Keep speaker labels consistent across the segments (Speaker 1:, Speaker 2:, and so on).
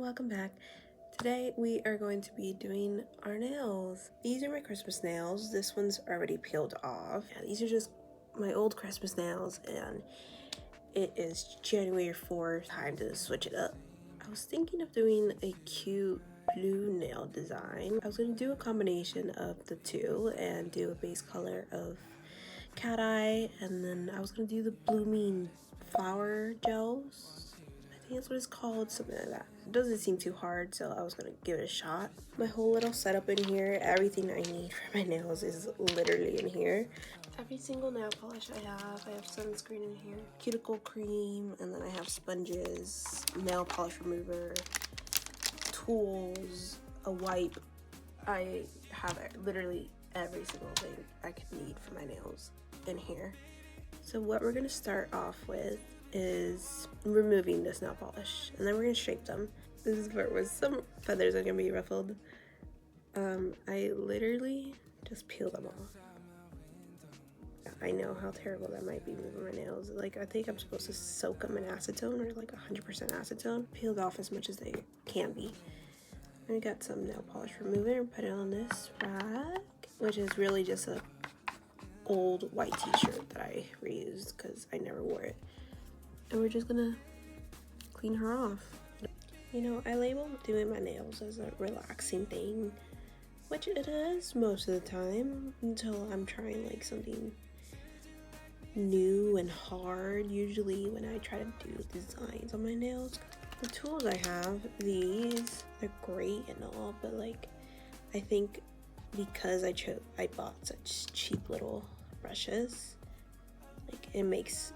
Speaker 1: welcome back. Today we are going to be doing our nails. These are my Christmas nails. This one's already peeled off. Yeah, these are just my old Christmas nails, and it is January 4th. Time to switch it up. I was thinking of doing a cute blue nail design. I was going to do a combination of the two and do a base color of cat eye, and then I was going to do the blooming flower gels. I think that's what it's called, something like that. It doesn't seem too hard, so I was gonna give it a shot. My whole little setup in here, everything I need for my nails is literally in here. Every single nail polish I have sunscreen in here, cuticle cream, and then I have sponges, nail polish remover, tools, a wipe. I have literally every single thing I could need for my nails in here. So what we're gonna start off with is removing this nail polish, and then we're gonna shape them. This is part where some feathers are gonna be ruffled. I literally just peel them off. I know how terrible that might be moving my nails. Like, I think I'm supposed to soak them in acetone, or like 100% acetone. Peeled off as much as they can be. I got some nail polish remover and put it on this rack, which is really just a old white t-shirt that I reused because I never wore it. And we're just gonna clean her off. You know, I label doing my nails as a relaxing thing, which it is most of the time, until I'm trying like something new and hard. Usually when I try to do designs on my nails. The tools I have, they're great and all, but like, I think because I bought such cheap little brushes, like, it makes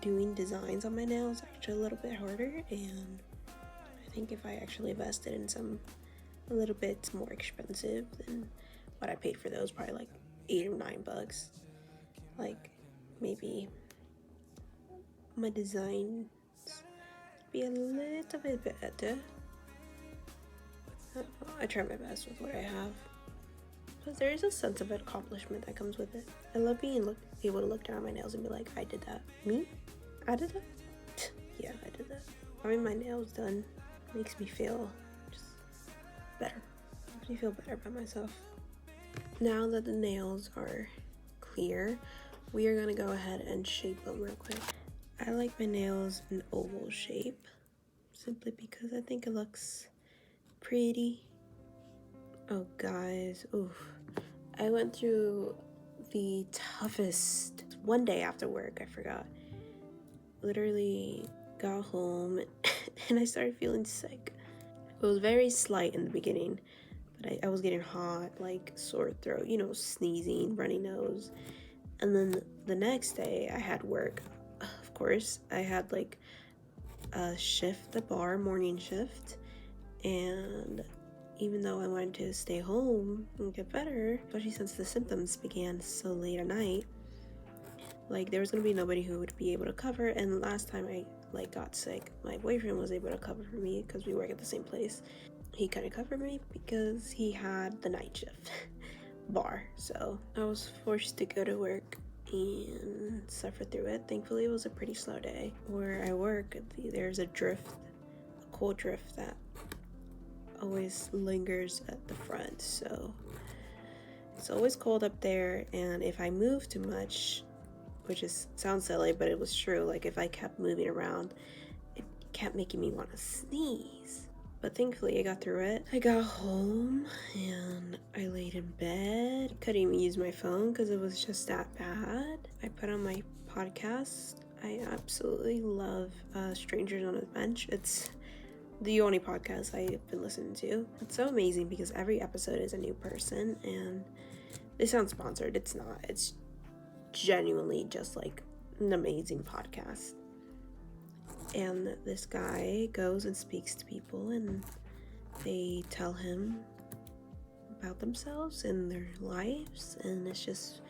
Speaker 1: doing designs on my nails actually a little bit harder. And I think if I actually invested in some a little bit more expensive than what I paid for those, probably like $8 or $9, like, maybe my designs be a little bit better. I try my best with what I have, but there is a sense of accomplishment that comes with it. I love being able to look down at my nails and be like, I did that. Me? I did that? Yeah, I did that. Having my nails done makes me feel just better. Makes me feel better about myself. Now that the nails are clear, we are gonna go ahead and shape them real quick. I like my nails in oval shape, simply because I think it looks pretty. Oh guys, oof. I went through the toughest one day after work. I forgot. Literally got home and I started feeling sick. It was very slight in the beginning, but I was getting hot, like sore throat, you know, sneezing, runny nose. And then the next day I had work. Of course, I had like a shift, a bar morning shift, and even though I wanted to stay home and get better, especially since the symptoms began so late at night, like, there was gonna be nobody who would be able to cover. And last time I got sick, my boyfriend was able to cover for me because we work at the same place. He couldn't cover me because he had the night shift bar, so I was forced to go to work and suffer through it. Thankfully, it was a pretty slow day. Where I work, there's a cold drift that always lingers at the front, so it's always cold up there. And if I move too much, which sounds silly, but it was true, like, if I kept moving around, it kept making me want to sneeze. But thankfully I got through it. I got home and I laid in bed. Couldn't even use my phone because it was just that bad. I put on my podcast. I absolutely love Strangers on a Bench. It's the only podcast I've been listening to. It's so amazing because every episode is a new person, and they sound sponsored. It's not. It's genuinely just like an amazing podcast. And this guy goes and speaks to people, and they tell him about themselves and their lives, and it's just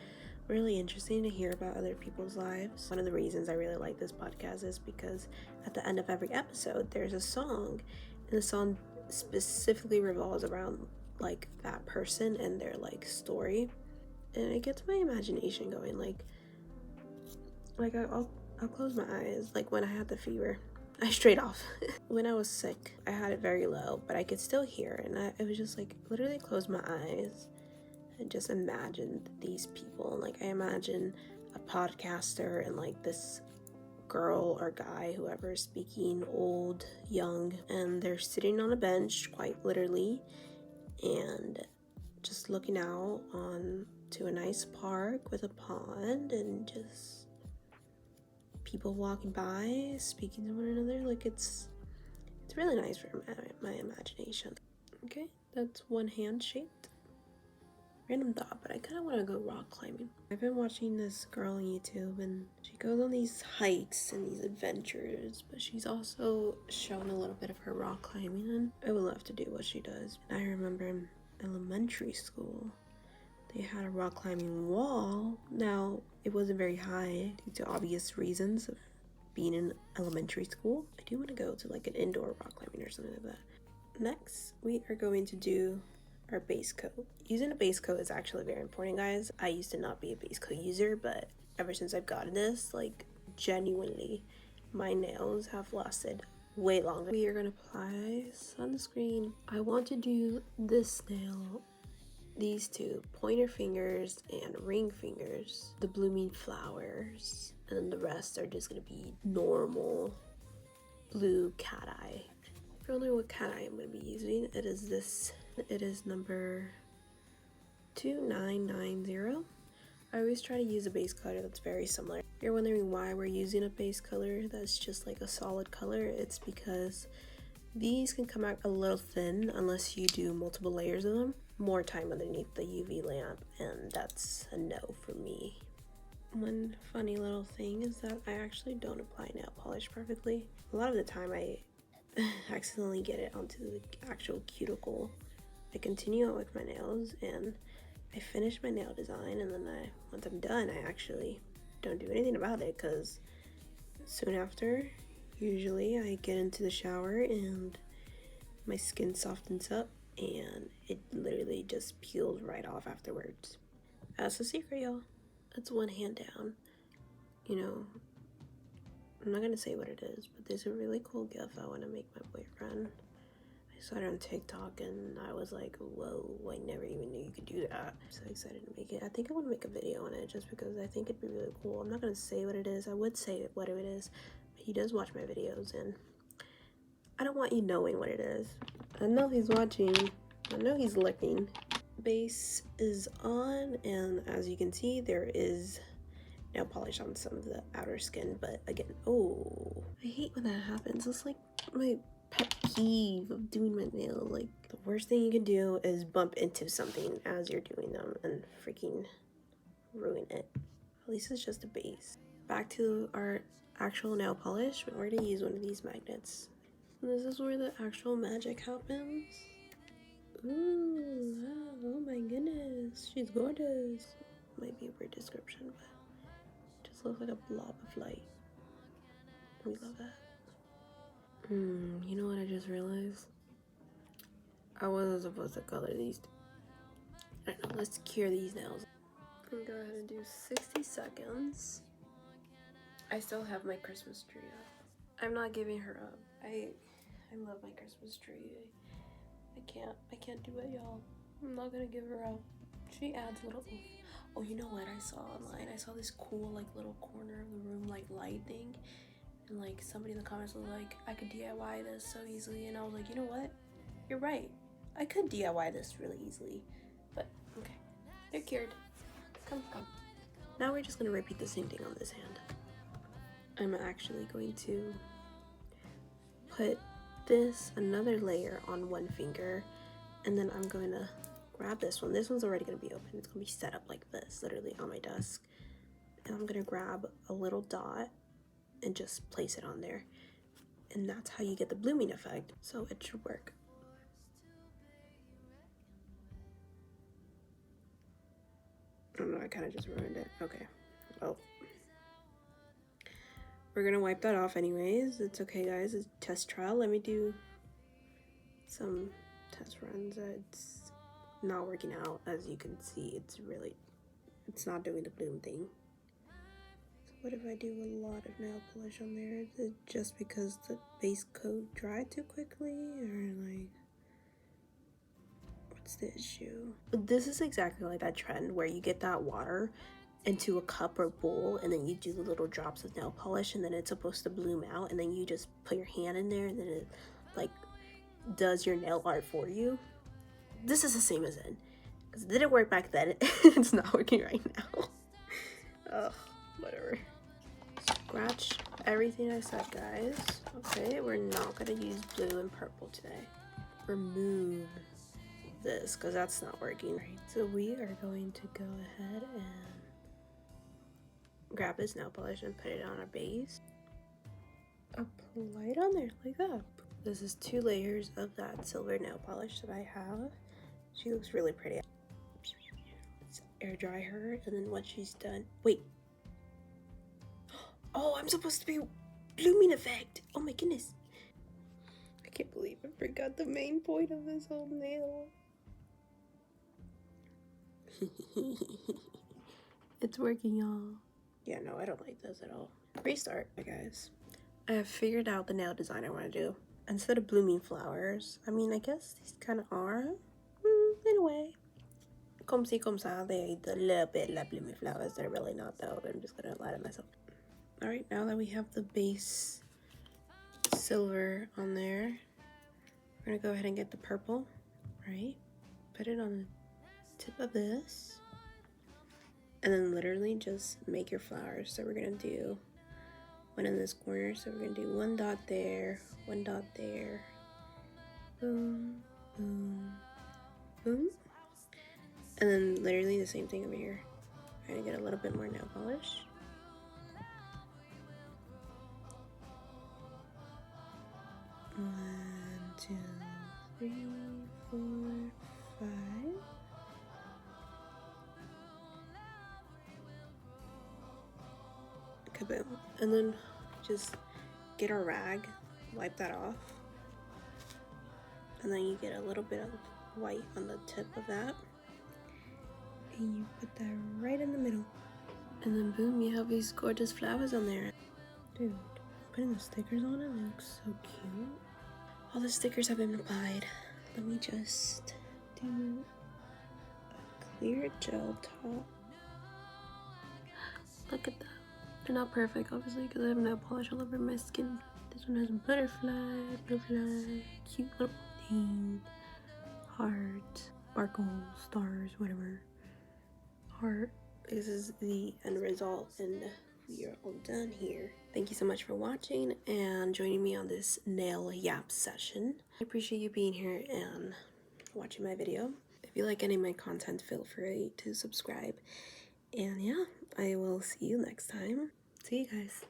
Speaker 1: really interesting to hear about other people's lives. One of the reasons I really like this podcast is because at the end of every episode there's a song, and the song specifically revolves around like that person and their like story, and it gets my imagination going. Like I'll close my eyes. Like when I had the fever, I straight off. When I was sick, I had it very low, but I could still hear, and it was just like literally closed my eyes and just imagined these people. Like I imagine a podcaster and like this girl or guy, whoever is speaking, old, young, and they're sitting on a bench, quite literally, and just looking out on to a nice park with a pond and just people walking by, speaking to one another. Like it's really nice for my imagination. Okay, that's one hand shaped. Random thought, but I kind of want to go rock climbing. I've been watching this girl on YouTube and she goes on these hikes and these adventures, but she's also shown a little bit of her rock climbing, and I would love to do what she does. And I remember in elementary school, they had a rock climbing wall. Now, it wasn't very high due to obvious reasons of being in elementary school. I do want to go to like an indoor rock climbing or something like that. Next, we are going to do our base coat. Using a base coat is actually very important, guys. I used to not be a base coat user, but ever since I've gotten this, like genuinely, my nails have lasted way longer. We are gonna apply sunscreen. I want to do this nail, these two, pointer fingers and ring fingers, the blooming flowers, and then the rest are just gonna be normal blue cat eye. If you don't know what cat eye I'm gonna be using, it is this. It is number 2990. I always try to use a base color that's very similar. If you're wondering why we're using a base color that's just like a solid color, it's because these can come out a little thin unless you do multiple layers of them. More time underneath the UV lamp, and that's a no for me. One funny little thing is that I actually don't apply nail polish perfectly. A lot of the time I accidentally get it onto the actual cuticle. I continue on with my nails and I finish my nail design, and then once I'm done, I actually don't do anything about it, because soon after, usually I get into the shower and my skin softens up and it literally just peels right off afterwards. That's the secret, y'all. That's one hand down. You know, I'm not gonna say what it is, but there's a really cool gift I want to make my boyfriend. I saw it on TikTok and I was like, whoa, I never even knew you could do that. I'm so excited to make it. I think I want to make a video on it just because I think it'd be really cool. I'm not gonna say what it is. I would say what it is, but he does watch my videos and I don't want you knowing what it is. I know he's watching. I know he's looking. Base is on, and as you can see, there is nail polish on some of the outer skin, but again, oh, I hate when that happens. It's like my pet peeve of doing my nails. Like, the worst thing you can do is bump into something as you're doing them and freaking ruin it. At least it's just a base. Back to our actual nail polish. We're going to use one of these magnets. And this is where the actual magic happens. Ooh, wow, oh my goodness, she's gorgeous. Might be a weird description, but just looks like a blob of light. We love that. You know what I just realized? I wasn't supposed to color these. I don't know, let's cure these nails. I'm gonna go ahead and do 60 seconds. I still have my Christmas tree up. I'm not giving her up. I love my Christmas tree. I can't do it, y'all. I'm not gonna give her up. She adds little oof. Oh, you know what I saw online? I saw this cool like little corner of the room like light thing, and like somebody in the comments was like, I could DIY this so easily, and I was like, you know what? You're right. I could DIY this really easily, but okay. They're cured. Come. Now we're just gonna repeat the same thing on this hand. I'm actually going to put another layer on one finger, and then I'm going to grab this one. This one's already going to be open. It's going to be set up like this, literally on my desk. And I'm going to grab a little dot and just place it on there. And that's how you get the blooming effect. So it should work. I don't know, I kind of just ruined it. Okay. Well, we're going to wipe that off anyways. It's okay, guys. It's a test trial. Let me do some test runs. It's not working out, as you can see. It's not doing the bloom thing. What if I do a lot of nail polish on there? Is it just because the base coat dried too quickly, or like, what's the issue? This is exactly like that trend where you get that water into a cup or bowl and then you do the little drops of nail polish and then it's supposed to bloom out and then you just put your hand in there and then it like does your nail art for you. This is the same as it, because it didn't work back then. It's not working right now. Ugh, whatever. Scratch everything I said, guys. Okay, we're not gonna use blue and purple today. Remove this because that's not working. Right, so we are going to go ahead and grab this nail polish and put it on our base. Apply it on there like that. This is 2 layers of that silver nail polish that I have. She looks really pretty. Let's air dry her, and then once she's done, wait. Oh, I'm supposed to be blooming effect. Oh my goodness. I can't believe I forgot the main point of this whole nail. It's working, y'all. Yeah, no, I don't like this at all. Restart, guys. I have figured out the nail design I want to do. Instead of blooming flowers, I mean, I guess these kind of are, in a way. Comme si, comme ça, they a little bit like blooming flowers. They're really not, though. I'm just gonna lie to myself. All right, now that we have the base silver on there, we're gonna go ahead and get the purple, right? Put it on the tip of this, and then literally just make your flowers. So we're gonna do one in this corner. So we're gonna do 1 dot there, 1 dot there, boom, boom, boom, and then literally the same thing over here. I'm gonna get a little bit more nail polish. One, 2, 3, 4, 5. Kaboom. And then just get a rag, wipe that off, and then you get a little bit of white on the tip of that, and you put that right in the middle, and then boom, you have these gorgeous flowers on there. Dude, putting the stickers on it looks so cute. All the stickers have been applied. Let me just do a clear gel top. Look at that. They're not perfect, obviously, because I have nail polish all over my skin. This one has a butterfly, cute little thing, heart, sparkles, stars, whatever. Heart. This is the end result, and we are all done here. Thank you so much for watching and joining me on this nail yap session. I appreciate you being here and watching my video. If you like any of my content, feel free to subscribe. And yeah, I will see you next time. See you guys.